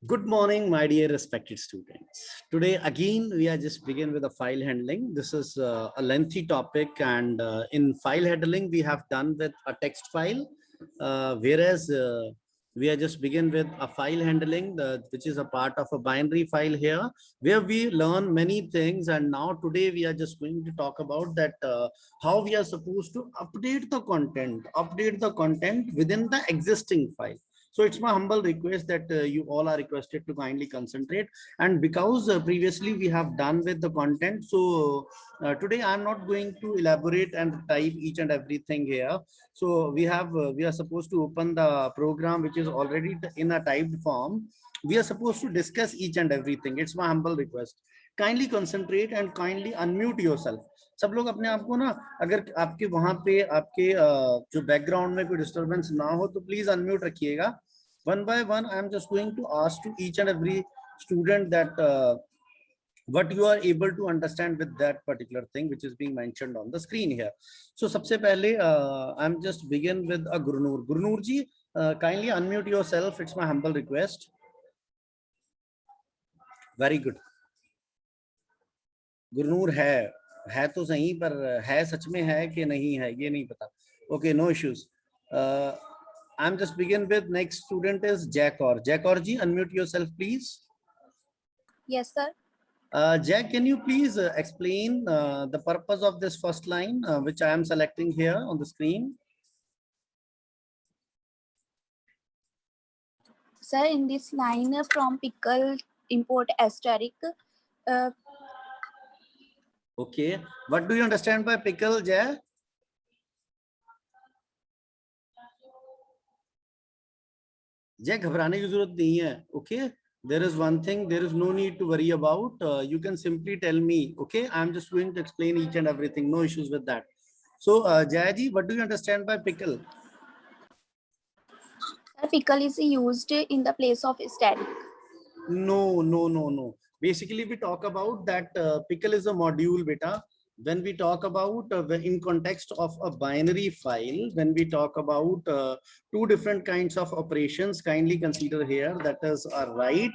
Good morning, my dear respected students. Today, again, we are just begin with a file handling. This is a lengthy topic, and in file handling, we have done with a text file, whereas we are just begin with a file handling, which is a part of a binary file here, where we learn many things. And now today, we are just going to talk about that how we are supposed to update the content within the existing file. So it's my humble request that you all are requested to kindly concentrate. And because previously we have done with the content, so today I'm not going to elaborate and type each and everything here. So we are supposed to open the program which is already in a typed form. We are supposed to discuss each and everything. It's my humble request. Kindly concentrate and kindly unmute yourself. सब लोग अपने आप को ना, अगर आपके वहां पे आपके जो बैकग्राउंड में कोई डिस्टरबेंस ना हो तो प्लीज अनम्यूट रखिएगा. One by one, I am just going to ask to each and every student that what you are able to understand with that particular thing which is being mentioned on the screen here. So सबसे पहले I'm just begin with a Gurnoor. Gurnoor ji, kindly unmute yourself. It's my humble request. Very good. Gurnoor है तो सही, पर है सच में है कि नहीं है ये नहीं पता. Okay, no issues. I'm just begin with next student is Jackor. Jackor ji, unmute yourself, please. Yes, sir. Jack, can you please explain the purpose of this first line, which I am selecting here on the screen? Sir, in this line from pickle import asterisk. Okay. What do you understand by pickle, Jack? Jack, घबराने की जरूरत नहीं है. Okay. There is one thing, there is no need to worry about. You can simply tell me, okay? I'm just going to explain each and everything. No issues with that. So, Jayaji, what do you understand by pickle? Pickle is used in the place of static. No. Basically, we talk about that pickle is a module, beta. When we talk about in context of a binary file, when we talk about two different kinds of operations, kindly consider here, that is a write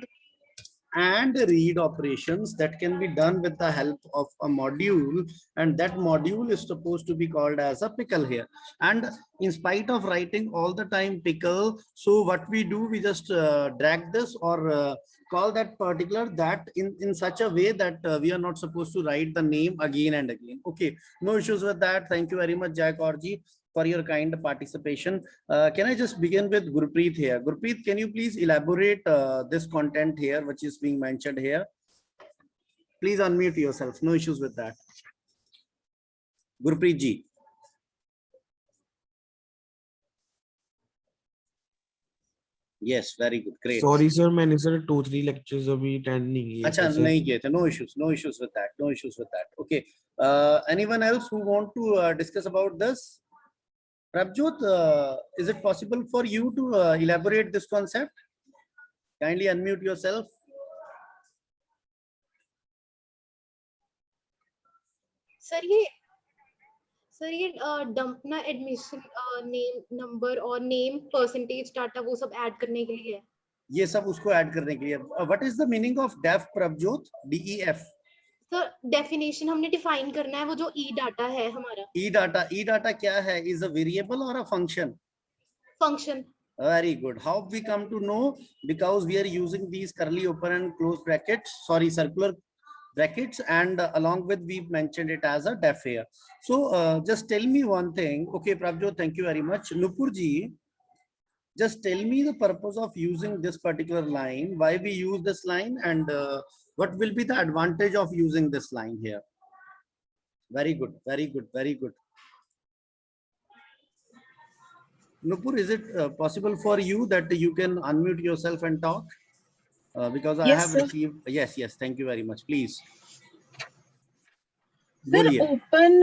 and read operations that can be done with the help of a module, and that module is supposed to be called as a pickle here. And in spite of writing all the time pickle, so what we do, we just drag this or call that particular that in such a way that we are not supposed to write the name again and again. Okay, no issues with that. Thank you very much, Jack Orji, for your kind participation. Can I just begin with Gurpreet here? Gurpreet, can you please elaborate this content here, which is being mentioned here? Please unmute yourself. No issues with that. Gurpreet ji. Yes, very good, great. Sorry sir, मैंने sir 2-3 lectures अभी attend नहीं किए. अच्छा, नहीं किए थे. No issues with that. Okay. Anyone else who want to discuss about this? Prabjot, is it possible for you to elaborate this concept? Kindly unmute yourself. Sir ये dump ना admission name number और name percentage data वो सब add करने के लिए है. ये सब उसको ऐड करने के लिए. What is the meaning of def, Prabhjot? DEF. Sir definition हमने डिफाइन करना है, वो जो ई डाटा है हमारा. ई डाटा क्या है? इज अ वेरिएबल और a function? Function. Very good. How we come to know? Because we are using these curly open and close brackets, sorry, circular brackets, and along with we mentioned it as a def here. So just tell me one thing. Okay, Prabjot, thank you very much. Nupur ji, just tell me the purpose of using this particular line, why we use this line, and what will be the advantage of using this line here. Very good. Nupur, is it possible for you that you can unmute yourself and talk? Because yes, I have received. Yes. Thank you very much. Please. Sir, open.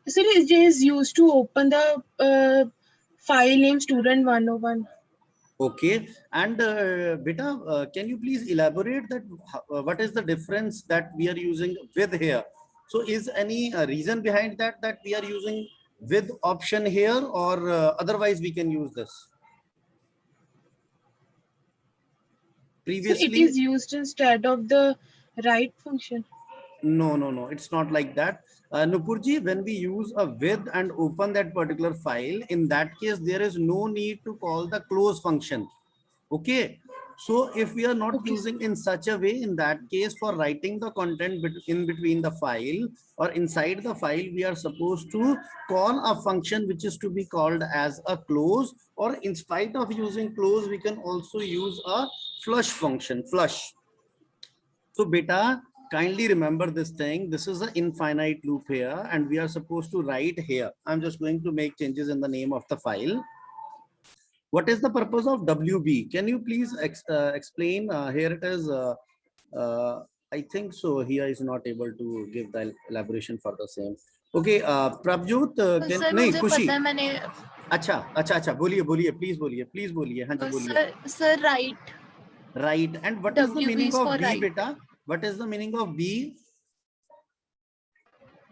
Sir, it is used to open the file name student 101. Okay. And beta, can you please elaborate that? What is the difference that we are using with here? So, is any reason behind that we are using with option here, or otherwise we can use this? So it Previously, is used instead of the write function. no, it's not like that. Nupurji, when we use a with and open that particular file, in that case, there is no need to call the close function. Okay. So if we are not Okay. using in such a way, in that case, for writing the content in between the file or inside the file, we are supposed to call a function which is to be called as a close, or in spite of using close, we can also use a flush function, flush. So beta, kindly remember this thing. This is an infinite loop here, and we are supposed to write here. I'm just going to make changes in the name of the file. What is the purpose of WB? Can you please explain? Here it is. I think so. Here is not able to give the elaboration for the same. Okay, Prabjot, can sir नहीं मुझे खुशी. पता है मैंने अच्छा बोलिए please बोलिए हाँ जी बोलिए. Sir right Right. And what is the WB meaning is of for B, right. beta? What is the meaning of B?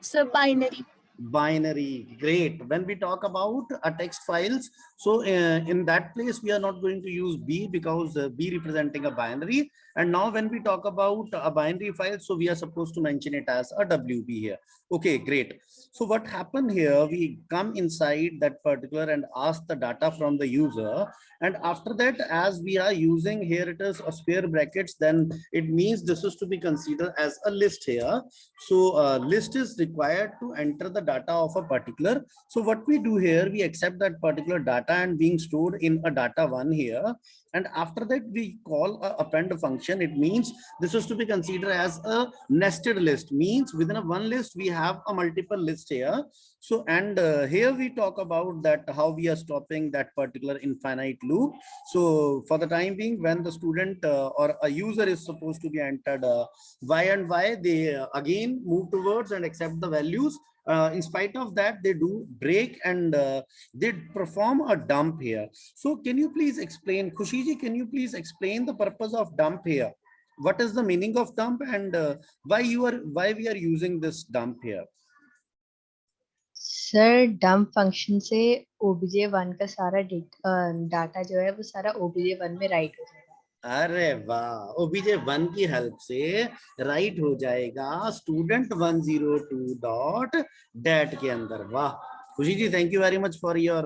Sir binary Binary. Great. When we talk about a text files, so in that place we are not going to use B because B representing a binary. And now when we talk about a binary file, so we are supposed to mention it as a WB here. Okay, great. So what happened here, we come inside that particular and ask the data from the user, and after that, as we are using here it is a square brackets, then it means this is to be considered as a list here. So list is required to enter the data of a particular. So what we do here, we accept that particular data and being stored in a data one here, and after that we call a append function. It means this is to be considered as a nested list, means within a one list we have a multiple list here. So and here we talk about that how we are stopping that particular infinite loop. So for the time being, when the student or a user is supposed to be entered y and y, they again move towards and accept the values. In spite of that, they do break and they perform a dump here. So can you please explain, Khushiji, can you please explain the purpose of dump here? What is the meaning of dump, and why we are using this dump here? Sir dump function से obj1 का सारा data जो है वो सारा obj1 में right हो जाएगा. अरे वाह, obj1 की हेल्प से राइट हो जाएगा student102.dat के अंदर. वाह Khushi ji, thank you very much for your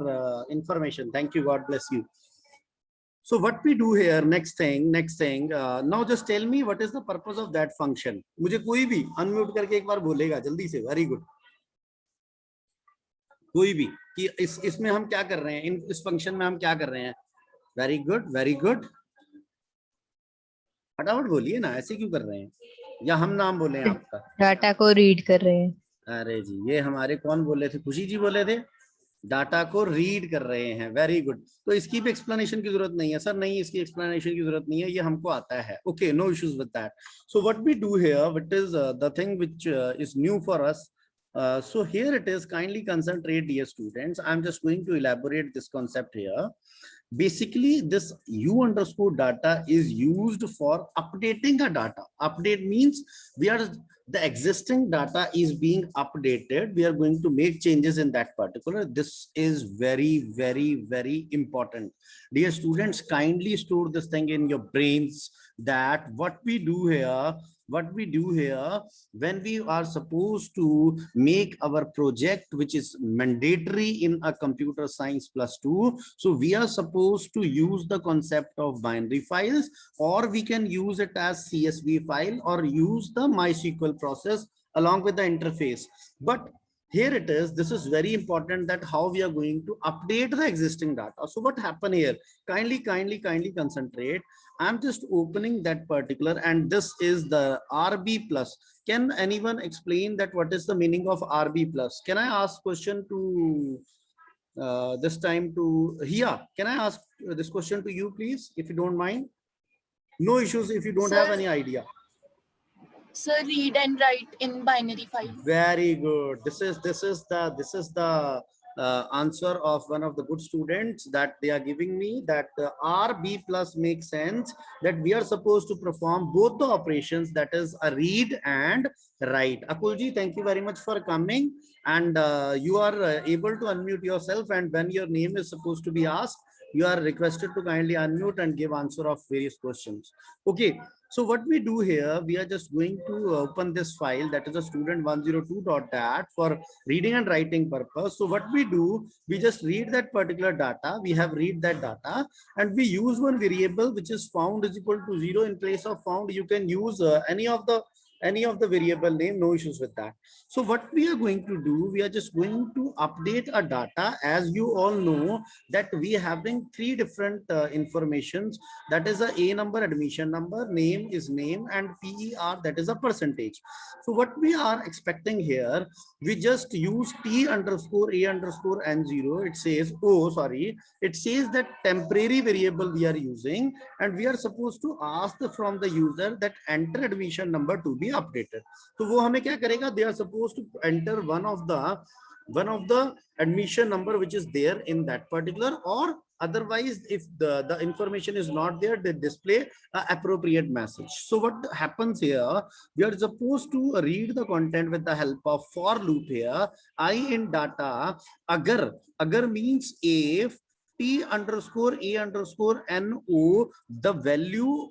information. Thank you, God bless you. So what we do here, next thing, now just tell me what is the purpose of that function. मुझे कोई भी unmute करके एक बार बोलेगा जल्दी से. Very good. कोई भी कि इसमें हम क्या कर रहे हैं, इस फंक्शन में हम क्या कर रहे हैं. Very good, very good. फटाफट बोलिए ना, ऐसे क्यों कर रहे हैं, या हम नाम बोले हैं आपका. डाटा को रीड कर रहे हैं. अरे जी, ये हमारे कौन बोले थे, खुशी जी बोले थे, डाटा को रीड कर रहे हैं. Very good. तो इसकी भी एक्सप्लेनेशन की जरूरत नहीं है सर. नहीं, इसकी एक्सप्लेनेशन की जरूरत नहीं है, ये हमको आता है. Okay, no issues with that. So what we do here, what is the thing which is new for us. So here it is, kindly concentrate dear students. I'm just going to elaborate this concept here. Basically this u_data is used for updating a data. Update means the existing data is being updated. We are going to make changes in that particular. This is very, very, very important. Dear students, kindly store this thing in your brains, that what we do here, when we are supposed to make our project, which is mandatory in a computer science +2, so we are supposed to use the concept of binary files, or we can use it as CSV file, or use the MySQL process along with the interface. But here it is, this is very important, that how we are going to update the existing data. So what happened here, kindly concentrate. I'm just opening that particular, and this is the RB plus. Can anyone explain that what is the meaning of RB plus? Can I ask question to this time to Hia? Can I ask this question to you, please, if you don't mind? No issues if you don't have any idea. Sir, read and write in binary file. Very good. This is the answer of one of the good students that they are giving me, that RB plus makes sense, that we are supposed to perform both the operations, that is a read and write. Akulji, thank you very much for coming, and you are able to unmute yourself, and when your name is supposed to be asked, you are requested to kindly unmute and give answer of various questions. Okay, so what we do here, we are just going to open this file, that is a student102.dat, for reading and writing purpose. So what we do, we just read that particular data, we have read that data, and we use one variable which is found is equal to 0. In place of found, you can use any of the variable name, no issues with that. So what we are going to do, we are just going to update a data. As you all know that we are having three different informations, that is a number, admission number, name is name, and PER, that is a percentage. So what we are expecting here, we just use T underscore A underscore N0. It says, oh sorry, it says that temporary variable we are using, and we are supposed to ask from the user that enter admission number to be updated. So वो हमें क्या करेगा, they are supposed to enter one of the admission number which is there in that particular, or otherwise if the information is not there, they display a appropriate message. So what happens here, we are supposed to read the content with the help of for loop here. I in data, agar means if T underscore A underscore NO, the value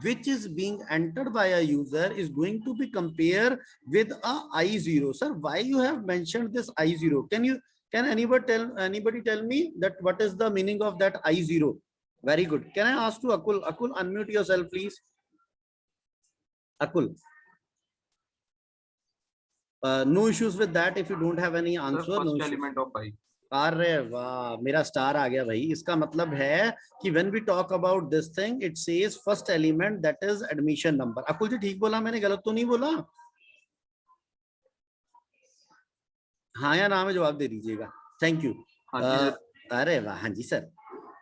which is being entered by a user is going to be compared with a I0. Sir, why you have mentioned this I0? Can anybody tell me that what is the meaning of that I0? Very good. Can I ask to Akul? Akul, unmute yourself, please. Akul. No issues with that. If you don't have any answer, Sir, no first issues. element of I. अरे वाह, मेरा star आ गया भाई. इसका मतलब है कि when we talk about this thing, it says first element, that is admission number. अकुल जी ठीक बोला मैंने, गलत तो नहीं बोला? हाँ या ना में जवाब दे दीजिएगा. Thank you. अरे वाह, हाँ जी sir.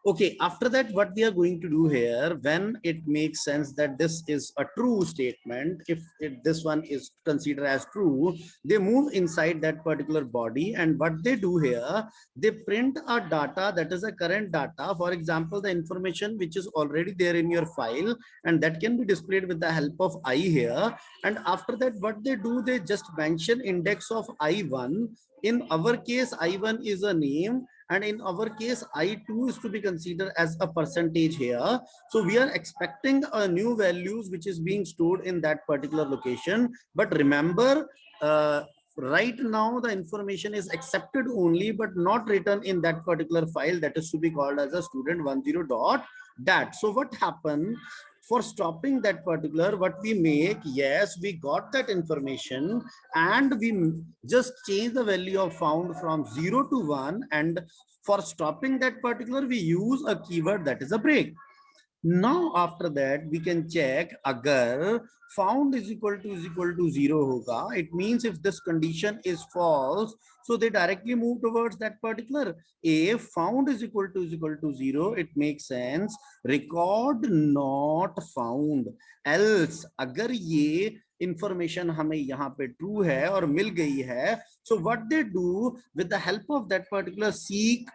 Okay, after that, what we are going to do here, when it makes sense that this is a true statement, if this one is considered as true, they move inside that particular body, and what they do here, they print a data that is a current data. For example, the information which is already there in your file, and that can be displayed with the help of I here. And after that, what they do, they just mention index of I1. In our case, I1 is a name, and in our case I2 is to be considered as a percentage here. So we are expecting a new values which is being stored in that particular location. But remember, right now the information is accepted only but not written in that particular file, that is to be called as a student10.dat. So what happened, for stopping that particular, what we make, yes, we got that information and we just change the value of found from 0 to 1, and for stopping that particular, we use a keyword that is a break. Now after that we can check agar found is equal to 0 hoga, it means if this condition is false, so they directly move towards that particular. If found is equal to 0, it makes sense, record not found. Else agar ye information हमें यहाँ पे true है और मिल गई है, so what they do with the help of that particular seek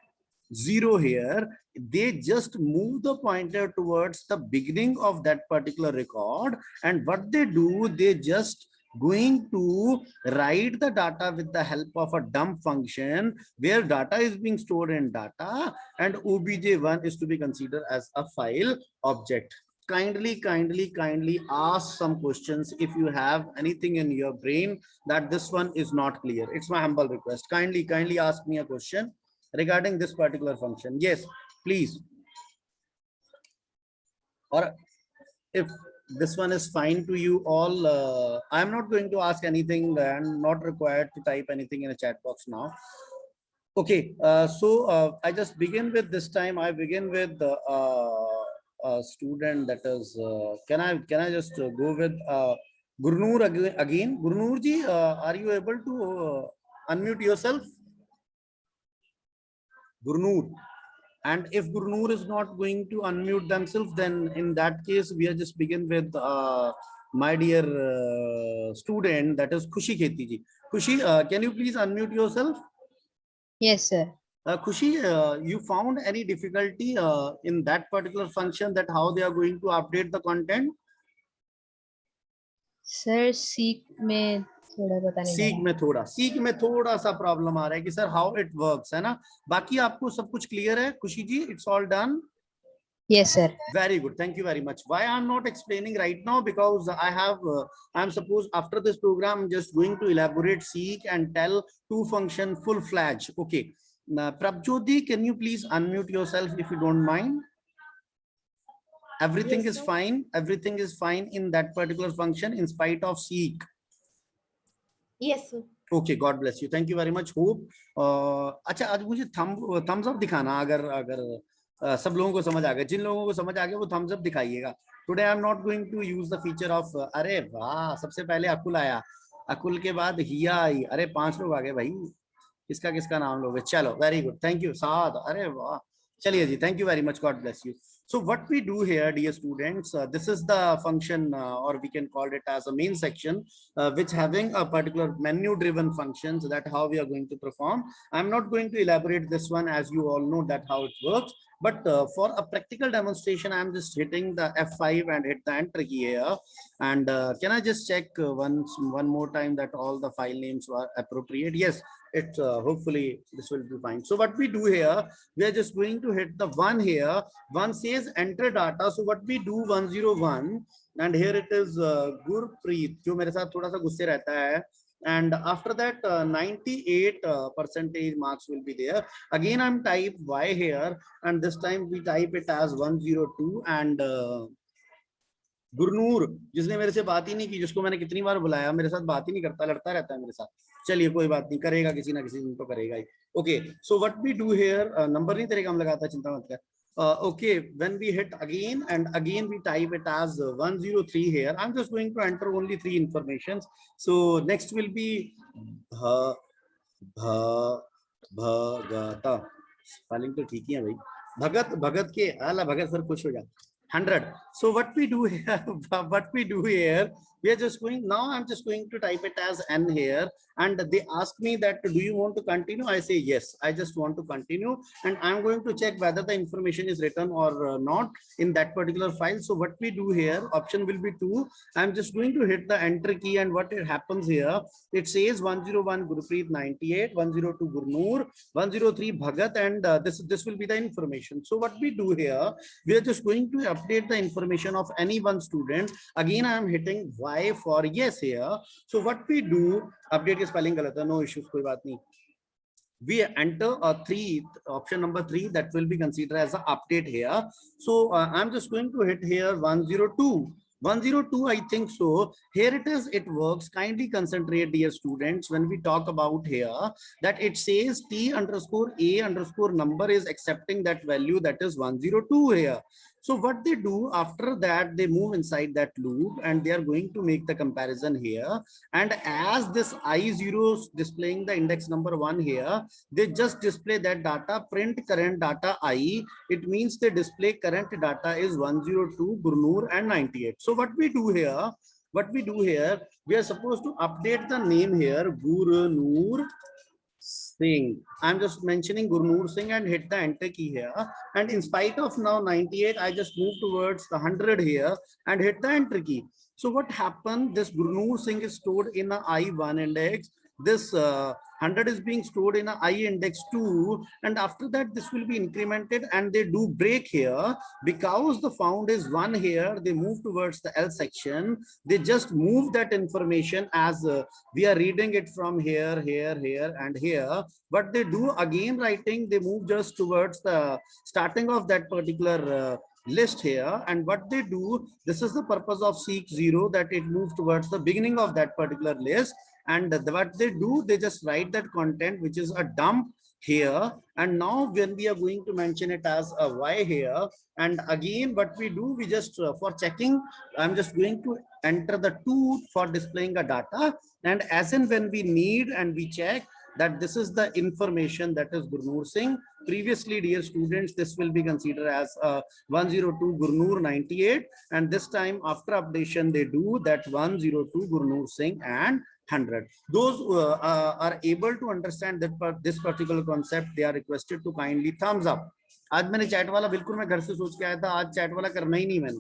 0 here, they just move the pointer towards the beginning of that particular record, and what they do, they just going to write the data with the help of a dump function where data is being stored in data, and obj1 is to be considered as a file object. Kindly ask some questions if you have anything in your brain that this one is not clear. It's my humble request. Kindly ask me a question regarding this particular function. Yes, please. Or if this one is fine to you all, I'm not going to ask anything and not required to type anything in a chat box now. Okay, so I just begin with this time. I begin with a student, that is, can I just go with Gurnoor again? Gurnoor ji, are you able to unmute yourself? Gurnoor. And if Gurnoor is not going to unmute themselves, then in that case, we are just begin with my dear student, that is Khushi Kheti ji. Khushi, can you please unmute yourself? Yes, sir. Khushi, you found any difficulty in that particular function, that how they are going to update the content? Sir, seek में थोड़ा पता नहीं seek लगा। में थोड़ा सा problem आ रहा है कि सर हाउ इट वर्क्स, है ना। बाकी आपको सब कुछ क्लियर है Khushi ji? It's all done? Yes sir. Very good. Thank you very much. Why I'm not explaining right now? Because I'm suppose after this program, I'm just going to elaborate, seek and tell two function full-fledged. Okay. Now, Prabjyoti, can you please unmute yourself if you don't mind? Everything Yes, is sir. fine. Everything is fine in that particular function in spite of seek. Yes, sir. Okay, God bless you. Thank you very much. Hope. अच्छा, आज मुझे thumbs up दिखाना अगर सब लोगों को समझ आ गया। जिन लोगों को समझ आ गया वो thumbs up दिखाइएगा। Today I am not going to use the feature of, अरे वाह, सबसे पहले अकुल आया, अकुल के बाद हिया आई, अरे 5 लोग आ गए भाई। किसका किसका नाम लोगे? चलो, very good, thank you. Saad, अरे वाह, चलिए जी, thank you very much, God bless you. So what we do here, dear students, this is the function, or we can call it as a main section, which having a particular menu driven functions, that how we are going to perform. I'm not going to elaborate this one, as you all know that how it works, but for a practical demonstration, I'm just hitting the F5 and hit the enter key here. And can I just check one more time that all the file names were appropriate? Yes, it hopefully this will be fine. So what we do here, we are just going to hit the one here. One says enter data, so what we do 101, and here it is Gurpreet, जो मेरे साथ थोड़ा सा गुस्से रहता है, and after that 98 percentage marks will be there. Again I'm type y here, and this time we type it as 102, and Gurnoor, जिसने मेरे से बात ही नहीं की, जिसको मैंने कितनी बार बुलाया, मेरे साथ बात ही नहीं करता, लड़ता रहता है मेरे साथ। चलिए कोई बात नहीं, करेगा किसी ना किसी दिन तो करेगा ही। Okay, so what we do here, number नहीं तेरे काम लगाता, चिंता मत कर। Okay, when we hit again and again we type it as 103 here. I'm just going to enter only 3 informations. So next will be भगता, स्पेलिंग तो ठीक ही है भाई, भगत, भगत के आला भगत सर खुश हो जा। 100. So what we do here, we are just going, now I'm just going to type it as n here, and they ask me that do you want to continue? I say yes, I just want to continue, and I'm going to check whether the information is written or not in that particular file. So what we do here, option will be 2. I'm just going to hit the enter key, and what it happens here, it says 101 Gurpreet 98, 102 Gurnoor, 103 Bhagat, and this will be the information. So what we do here, we are just going to update the information of any one student. Again I am hitting y for yes here. So what we do, update के spelling गलत है, no issues, कोई बात नहीं। We enter a 3, option number 3, that will be considered as an update here. So I'm just going to hit here 102. 102, I think so. Here it is, it works. Kindly concentrate, dear students, when we talk about here, that it says t underscore a underscore number is accepting that value, that is 102 here. So what they do after that, they move inside that loop and they are going to make the comparison here. And as this I0 displaying the index number 1 here, they just display that data, print current data I. It means they display current data is 102 Gurnoor and 98. So what we do here, we are supposed to update the name here, Gurnoor Singh. I'm just mentioning Gurnoor Singh and hit the enter key here. And in spite of now 98, I just move towards the 100 here and hit the enter key. So what happened? This Gurnoor Singh is stored in a I1 index. This 100 is being stored in a I index 2, and after that this will be incremented, and they do break here because the found is 1 here. They move towards the L section. They just move that information as we are reading it from here, here, here, and here. What they do again writing, they move just towards the starting of that particular list here, and what they do, this is the purpose of seek 0, that it moves towards the beginning of that particular list. And what they do, they just write that content, which is a dump here. And now when we are going to mention it as a y here, and again what we do, we just for checking, I'm just going to enter the 2 for displaying a data, and as in when we need and we check that this is the information, that is Gurnoor Singh. Previously, dear students, this will be considered as 102 Gurnoor 98, and this time after updation they do that 102 Gurnoor Singh and 100. Those are able to understand that this particular concept, they are requested to kindly thumbs up. आज मैंने chat वाला बिल्कुल मैं घर से सोच के आया था, आज चैट वाला करना ही नहीं मैंने,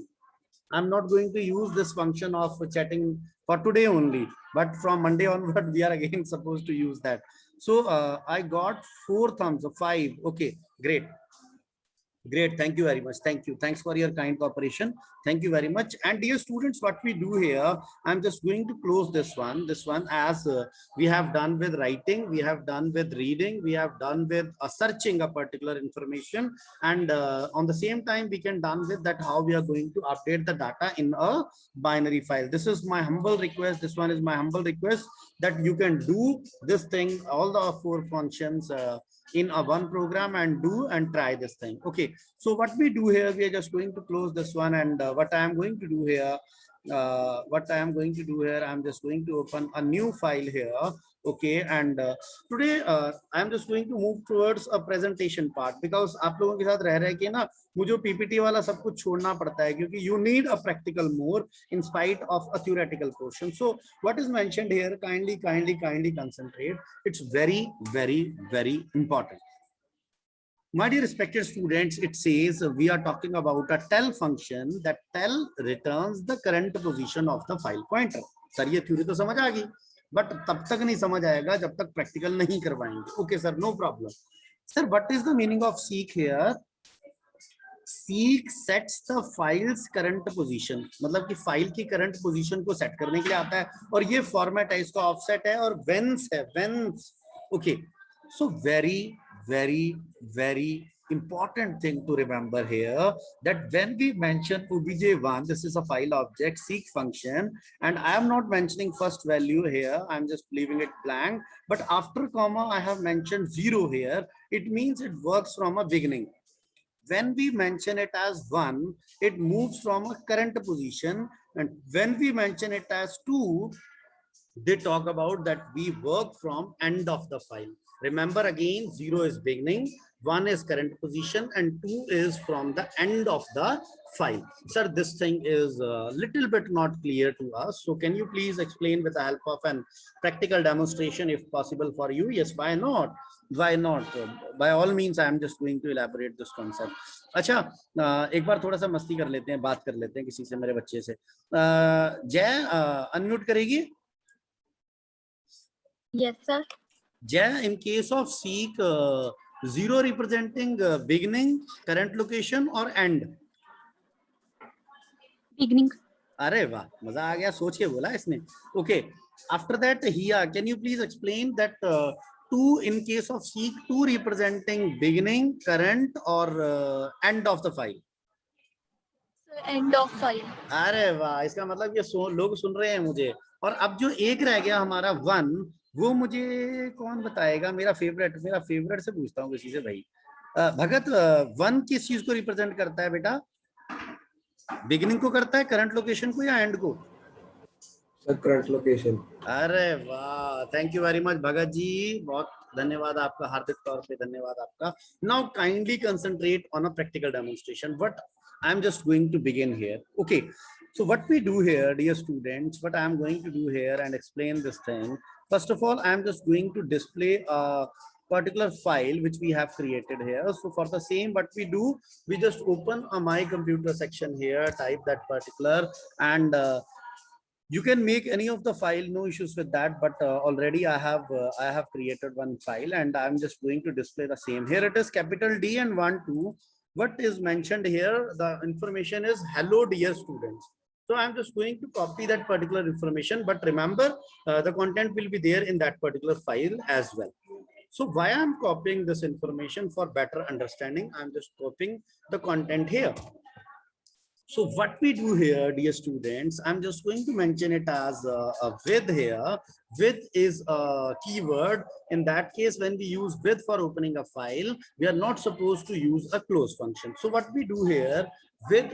I'm not going to use this function of chatting for today only, but from Monday onward, we are again supposed to use that. So I got 4 thumbs up, 5. Okay, great. Great, thank you very much. Thank you. Thanks for your kind cooperation. Thank you very much. And dear students, what we do here, I'm just going to close this one. This one, as we have done with writing, we have done with reading, we have done with searching a particular information, and on the same time, we can done with that how we are going to update the data in a binary file. This is my humble request. This one is my humble request that you can do this thing, all the 4 functions in a one program, and do and try this thing. Okay, so what we do here, we are just going to close this one, and what I am going to do here, I'm just going to open a new file here. Okay, and today I am just going to move towards a presentation part, because आप लोगों के साथ रह रहे के ना मुझे PPT वाला सब कुछ छोड़ना पड़ता है, क्योंकि you need a practical more in spite of a theoretical portion. So what is mentioned here, kindly concentrate. It's very important. My dear respected students, it says we are talking about a tell function. That tell returns the current position of the file pointer. Sir ये theory तो समझ आ गई, but तब तक नहीं समझ आएगा जब तक प्रैक्टिकल नहीं करवाएंगे. Okay sir, no problem. Sir, what is the meaning of seek here? Seek sets the files current position, मतलब कि फाइल की करंट पोजीशन को सेट करने के लिए आता है, और ये फॉर्मेट है, इसका ऑफसेट है, और वेंस है, veins. Okay, so very important thing to remember here, that when we mention obj1, this is a file object seek function, and I am not mentioning first value here, I am just leaving it blank, but after comma I have mentioned 0 here. It means it works from a beginning. When we mention it as 1, it moves from a current position, and when we mention it as 2, they talk about that we work from end of the file. Remember again, 0 is beginning, 1 is current position, and 2 is from the end of the file. Sir, this thing is a little bit not clear to us. So can you please explain with the help of an practical demonstration if possible for you? Yes, why not? Why not? By all means, I am just going to elaborate this concept. अच्छा, एक बार थोड़ा सा मस्ती कर लेते हैं, बात कर लेते हैं किसी से, मेरे बच्चे से. जय, अनम्यूट करेगी? Yes, sir. Jay, in case of seek, 0 representing beginning, current location, or end? Beginning. अरे वाह, मजा आ गया, सोच के बोला इसने. Okay, after that, Hiya, can you please explain that 2 in case of seek, 2 representing beginning, current, or end of the file? End of file. अरे वाह, इसका मतलब ये लोग सुन रहे हैं मुझे. और अब जो एक रह गया हमारा 1, वो मुझे कौन बताएगा? मेरा फेवरेट से पूछता हूँ किसी से. भाई भगत, 1 किस चीज को रिप्रेजेंट करता है बेटा? बिगिनिंग को करता है, करंट लोकेशन को, या एंड को? Sir current location. अरे वाह, thank you very much Bhagat ji, बहुत धन्यवाद आपका, हार्दिक तौर पे धन्यवाद आपका. Now kindly concentrate on a practical demonstration. What I am just going to begin here. Okay, so what we do here, dear students, what I am going to do here and explain this thing. First of all, I am just going to display a particular file which we have created here. So for the same, what we do, we just open a my computer section here, type that particular, and you can make any of the file, no issues with that. But already I have created one file, and I'm just going to display the same. Here it is, capital D and 1, 2. What is mentioned here, the information is hello dear students. So I'm just going to copy that particular information, but remember the content will be there in that particular file as well. So why I'm copying this information? For better understanding, I'm just copying the content here. So what we do here, dear students, I'm just going to mention it as a with here. With is a keyword. In that case, when we use with for opening a file, we are not supposed to use a close function. So what we do here, with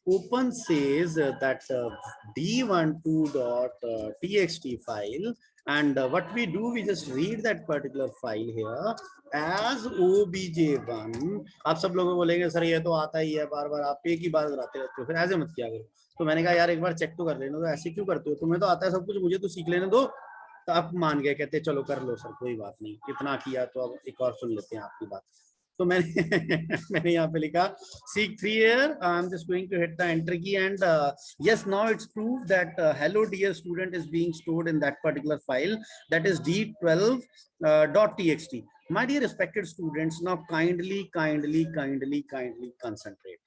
open says that d12.txt file, and what we do, we just read that particular file here as obj1. आप सब लोग बोलेंगे sir ये तो आता ही है, बार बार आप एक ही बार कराते रहते हो, फिर ऐसे मत किया करो. तो मैंने कहा यार एक बार चेक तो कर लेना. तो ऐसे क्यों करते हो? तुम्हें तो आता है सब कुछ, मुझे तो सीख लेने दो. तो आप मान गए, कहते चलो कर लो सर, कोई बात नहीं, इतना किया तो अब एक और सुन लेते हैं आपकी बात. तो मैंने मैंने यहाँ पे लिखा seek 3 here. I'm just going to hit the enter key and yes, now it's proved that hello dear student is being stored in that particular file, that is d12.txt. My dear respected students, now kindly concentrate.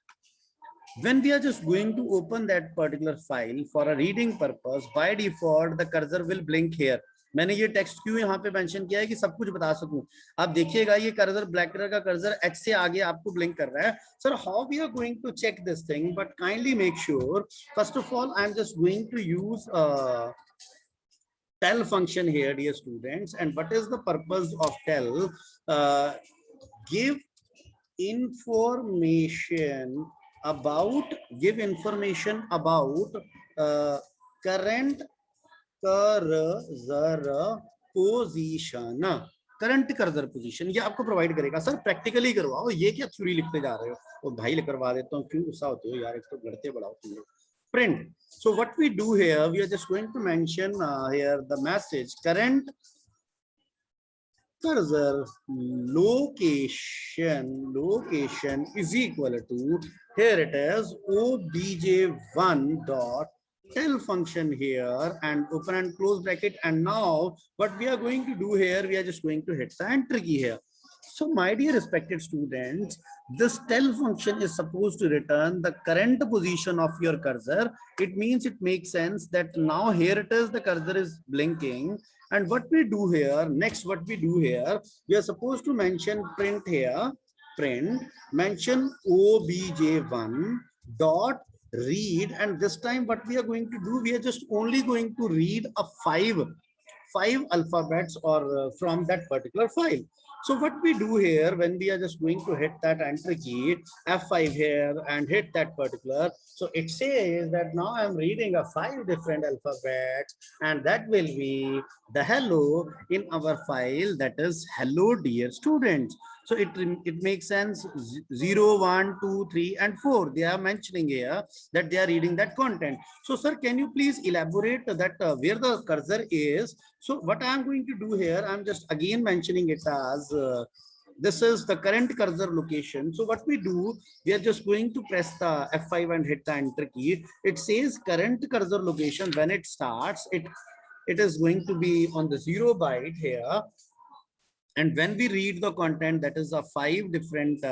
When we are just going to open that particular file for a reading purpose, by default the cursor will blink here. मैंने ये text क्यों यहाँ पे mention किया है कि सब कुछ बता सकूं. आप देखिएगा ये कर्सर, ब्लैक कलर का कर्सर H से आगे आपको ब्लिंक कर रहा है. Sir how we are going to check this thing, but kindly make sure, first of all I am just going to use tell function here, dear students. And what is the purpose of tell? Give information about current cursor position. Current cursor position ये आपको provide करेगा. Sir practically करवाओ, ये क्या theory लिखते जा रहे हो? तो भाई करवा देता हूँ, क्यों गुस्सा होते हो यार, एक तो लड़ते बड़ा तुम लोग. Print. So what we do here, we are just going to mention here the message current cursor location is equal to, here it is, obj1 dot tell function here and open and close bracket. And now what we are going to do here, we are just going to hit the enter key here. So my dear respected students, this tell function is supposed to return the current position of your cursor. It means it makes sense that now here it is, the cursor is blinking. And what we do here, next what we do here, we are supposed to mention print here, print, mention obj1 dot read. And this time what we are going to do, we are just only going to read a five alphabets or from that particular file. So what we do here, when we are just going to hit that enter key, F5 here, and hit that particular, so it says that now I'm reading a 5 different alphabets, and that will be the hello in our file, that is hello dear students. So it makes sense. 0, 1, 2, 3, and 4. They are mentioning here that they are reading that content. So, sir, can you please elaborate that where the cursor is? So, what I am going to do here, I'm just again mentioning it as this is the current cursor location. So, what we do, we are just going to press the F5 and hit the enter key. It says current cursor location. When it starts, it is going to be on the 0 byte here. And when we read the content, that is a 5 different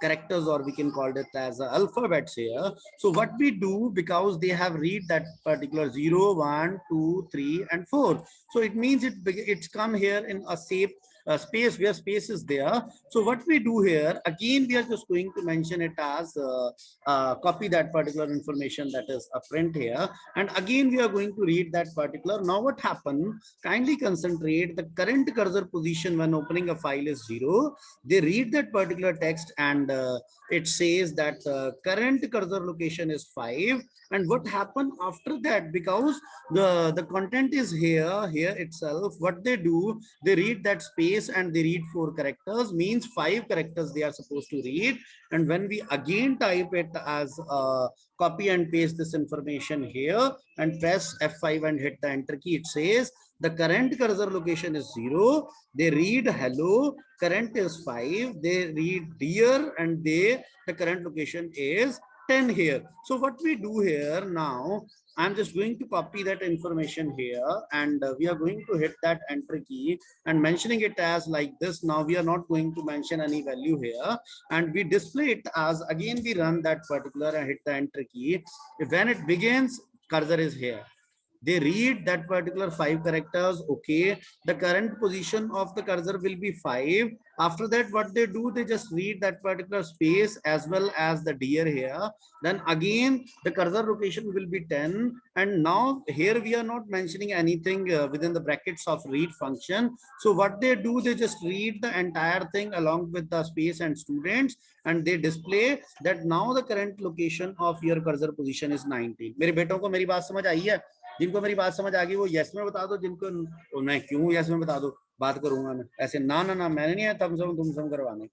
characters, or we can call it as alphabets here. So what we do, because they have read that particular 0, 1, 2, 3, and 4. So it means it's come here in a safe space where space is there. So what we do here, again, we are just going to mention it as copy that particular information, that is a print here. And again, we are going to read that particular. Now what happened? Kindly concentrate. The current cursor position when opening a file is 0. They read that particular text and it says that current cursor location is 5. And what happened after that, because the content is here itself, what they do, they read that space and they read 4 characters, means 5 characters they are supposed to read. And when we again type it as copy and paste this information here and press F5 and hit the enter key, it says the current cursor location is 0. They read hello, current is 5. They read dear, and the current location is 10 here. So what we do here now, I'm just going to copy that information here, and we are going to hit that enter key and mentioning it as like this. Now we are not going to mention any value here, and we display it as, again we run that particular and hit the enter key. When it begins, cursor is here. They read that particular 5 characters. Okay, the current position of the cursor will be 5. After that, what they do, they just read that particular space as well as the dear here. Then again, the cursor location will be 10. And now here we are not mentioning anything within the brackets of read function. So what they do, they just read the entire thing along with the space and students, and they display that now the current location of your cursor position is 19. मेरे बेटों को मेरी बात समझ आई है? जिनको मेरी बात समझ आ गई वो यस में बता दो, जिनको मैं क्यों यस में बता दो, बात करूंगा मैं ऐसे ना मैंने नहीं है तुम करवाने,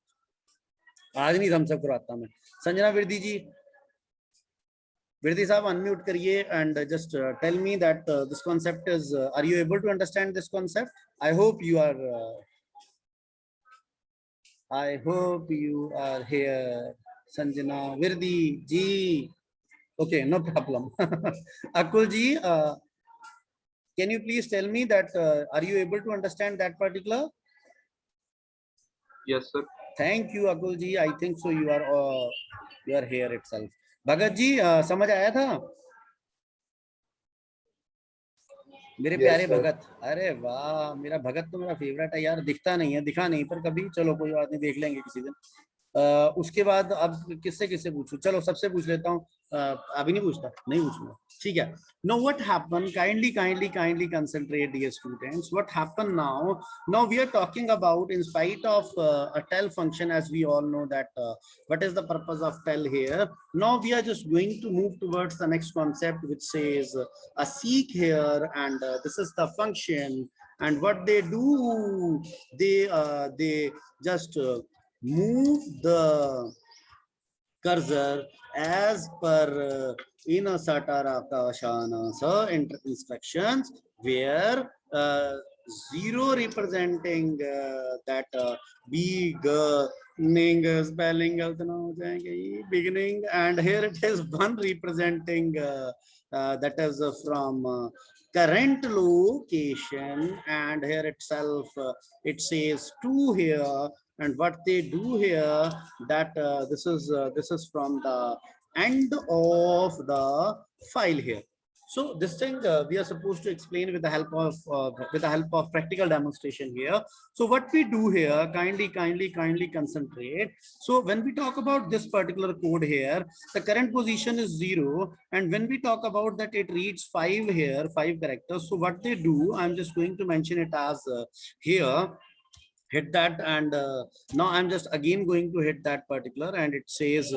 आज नहीं थम्स अप करवाता मैं. संजना विरदी जी, विरदी साहब अनम्यूट करिए and just tell me that this concept is, are you able to understand this concept? I hope you are I hope you are here. Sanjana Virdi ji. Okay, no problem. Akul ji, can you please tell me that are you able to understand that particular? Yes, sir. Thank you, Akul ji. I think so. You are here itself. Bhagat ji, समझ आया था? मेरे Yes, प्यारे sir. भगत, अरे वाह, मेरा भगत तो मेरा फेवरेट है यार, दिखता नहीं है, दिखा नहीं पर कभी, चलो कोई बात नहीं, देख लेंगे किसी दिन। उसके बाद अब किससे किससे पूछूं, चलो सबसे पूछ लेता हूँ। अभी नहीं पूछता, नहीं पूछूंगा, ठीक है। Now what happened, kindly concentrate dear students, what happened now we are talking about, in spite of a tell function, as we all know that what is the purpose of tell here. Now we are just going to move towards the next concept, which says a seek here, and this is the function, and what they do, they just move the cursor as per in a sataraka so instructions, where 0 representing that beginning spelling beginning, and here it is 1 representing that is from current location, and here itself it says 2 here. And what they do here, that this is from the end of the file here. So this thing we are supposed to explain with the help of practical demonstration here. So what we do here, kindly concentrate. So when we talk about this particular code here, the current position is 0, and when we talk about that, it reads 5 here, 5 characters. So what they do, I'm just going to mention it as here, hit that, and now I'm just again going to hit that particular, and it says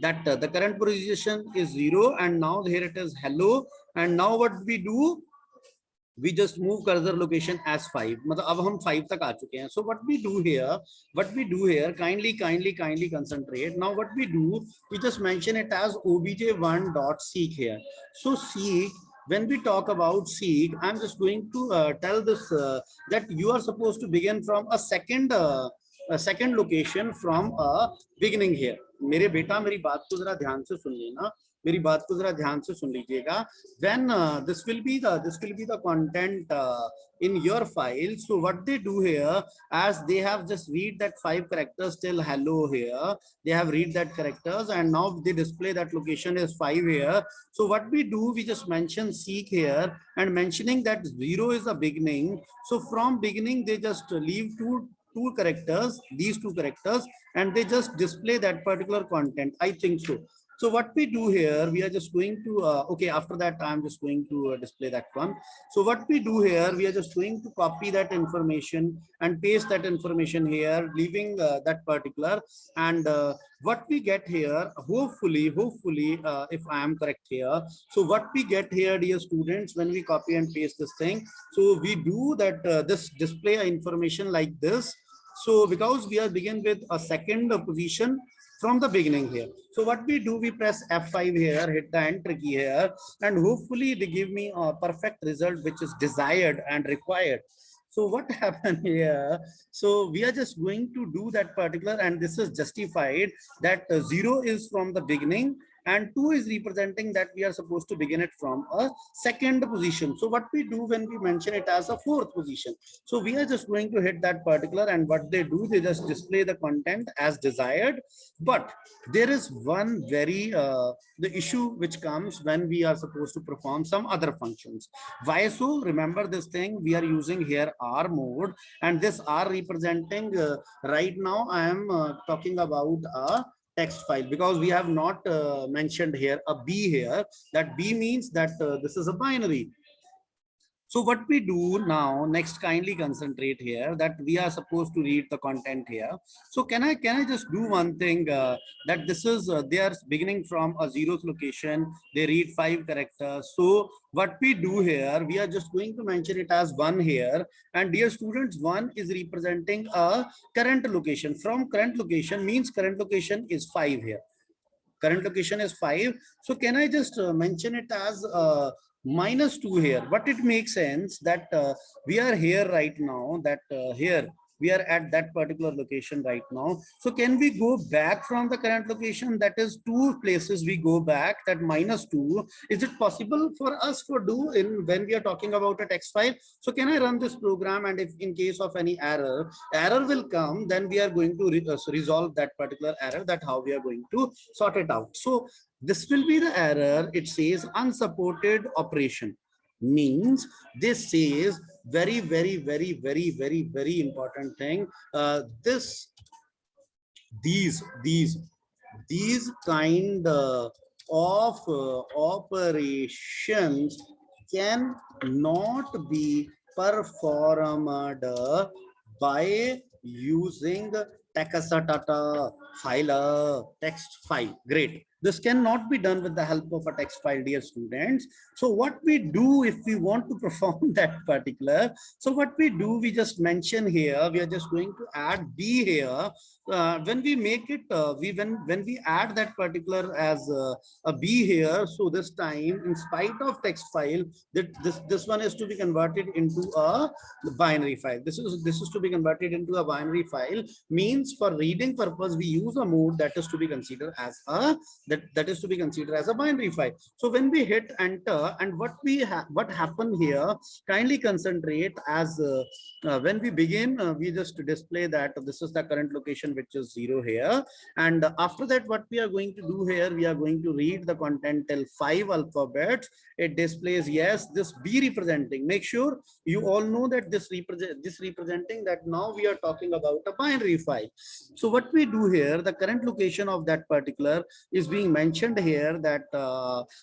that the current position is 0, and now here it is hello, and now what we do, we just move cursor location as 5, मतलब अब हम 5 तक आ चुके हैं. So what we do here, kindly concentrate. Now what we do, we just mention it as obj1.seek here. So seek, when we talk about seek, I'm just going to tell this that you are supposed to begin from a second location from a beginning here. मेरे बेटा मेरी बात को जरा ध्यान से सुन लेना, मेरी बात को जरा ध्यान से सुन लीजिएगा. When this will be the content in your file. So what they do here, as they have just read that 5 characters till hello here, they have read that characters, and now they display that location is 5 here. So what we do, we just mention seek here, and mentioning that 0 is the beginning. So from beginning they just leave two characters, these 2 characters, and they just display that particular content, I think so. So what we do here, we are just going to, okay, after that, I'm just going to display that one. So what we do here, we are just going to copy that information and paste that information here, leaving that particular, and what we get here, hopefully, if I am correct here. So what we get here, dear students, when we copy and paste this thing, so we do that, this display information like this. So because we are begin with a second position from the beginning here. So what we do, we press F5 here, hit the enter key here, and hopefully they give me a perfect result which is desired and required. So what happened here? So we are just going to do that particular, and this is justified that 0 is from the beginning, and 2 is representing that we are supposed to begin it from a second position. So what we do when we mention it as a 4th position, so we are just going to hit that particular, and what they do, they just display the content as desired. But there is one very the issue which comes when we are supposed to perform some other functions. Why so? Remember this thing, we are using here R mode, and this R representing right now I am talking about a text file, because we have not mentioned here a B here. That B means that this is a binary. So what we do now, next, kindly concentrate here, that we are supposed to read the content here. So can I just do one thing, that this is they are beginning from a 0th location, they read 5 characters. So what we do here, we are just going to mention it as 1 here, and dear students, 1 is representing a current location. From current location means current location is 5 here. Current location is 5. So can I just mention it as -2 here? But it makes sense that we are here right now, that here We are at that particular location right now. So can we go back from the current location? That is 2 places we go back, that -2. Is it possible for us to do in when we are talking about a text file? So can I run this program, and if in case of any error will come, then we are going to resolve that particular error, that how we are going to sort it out. So this will be the error. It says unsupported operation, means this says very important thing. These kind of operations cannot be performed by using text file. Great. This cannot be done with the help of a text file, dear students. So what we do if we want to perform that particular, so what we do, we just mention here, we are just going to add B here. When we make it, when we add that particular as a B here, so this time, in spite of text file, that this one is to be converted into a binary file. This is to be converted into a binary file, means for reading purpose we use a mode that is to be considered as a binary file. So when we hit enter, and what happened here, kindly concentrate, as when we begin, we just display that this is the current location, which is 0 here, and after that what we are going to do here, we are going to read the content till 5 alphabets. It displays yes, this B representing. Make sure you all know that this representing that now we are talking about a binary file. So what we do here, the current location of that particular is being mentioned here, that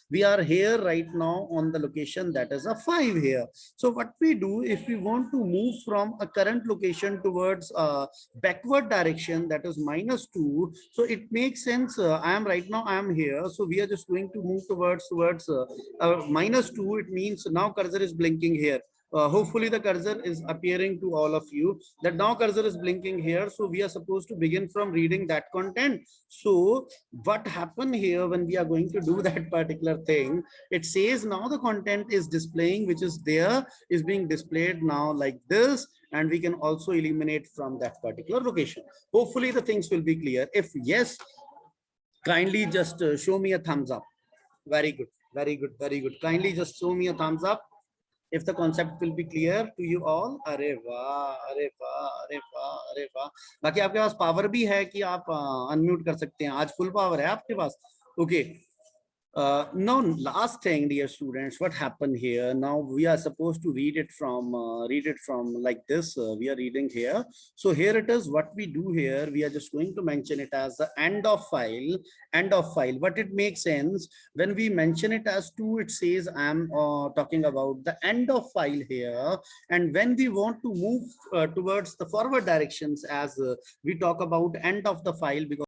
we are here right now on the location that is a 5 here. So what we do, if we want to move from a current location towards a backward direction, that is -2, so it makes sense. I am here, so we are just going to move towards -2. It means now cursor is blinking here. Hopefully the cursor is appearing to all of you, that now cursor is blinking here. So we are supposed to begin from reading that content. So what happened here when we are going to do that particular thing, it says now the content is displaying, which is there, is being displayed now like this, and we can also eliminate from that particular location. Hopefully the things will be clear. If yes, kindly just show me a thumbs up. Very good, very good, very good. Kindly just show me a thumbs up if the concept will be clear to you all. अरे वाह, अरे वाह, अरे वाह, अरे वाह. बाकी आपके पास पावर भी है कि आप अनम्यूट कर सकते हैं. आज फुल पावर है आपके पास. Okay. Now last thing, dear students, what happened here, now we are supposed to read it from like this. We are reading here. So here it is. What we do here, we are just going to mention it as the end of file. But it makes sense when we mention it as 2, it says I'm talking about the end of file here. And when we want to move towards the forward directions, as we talk about end of the file, because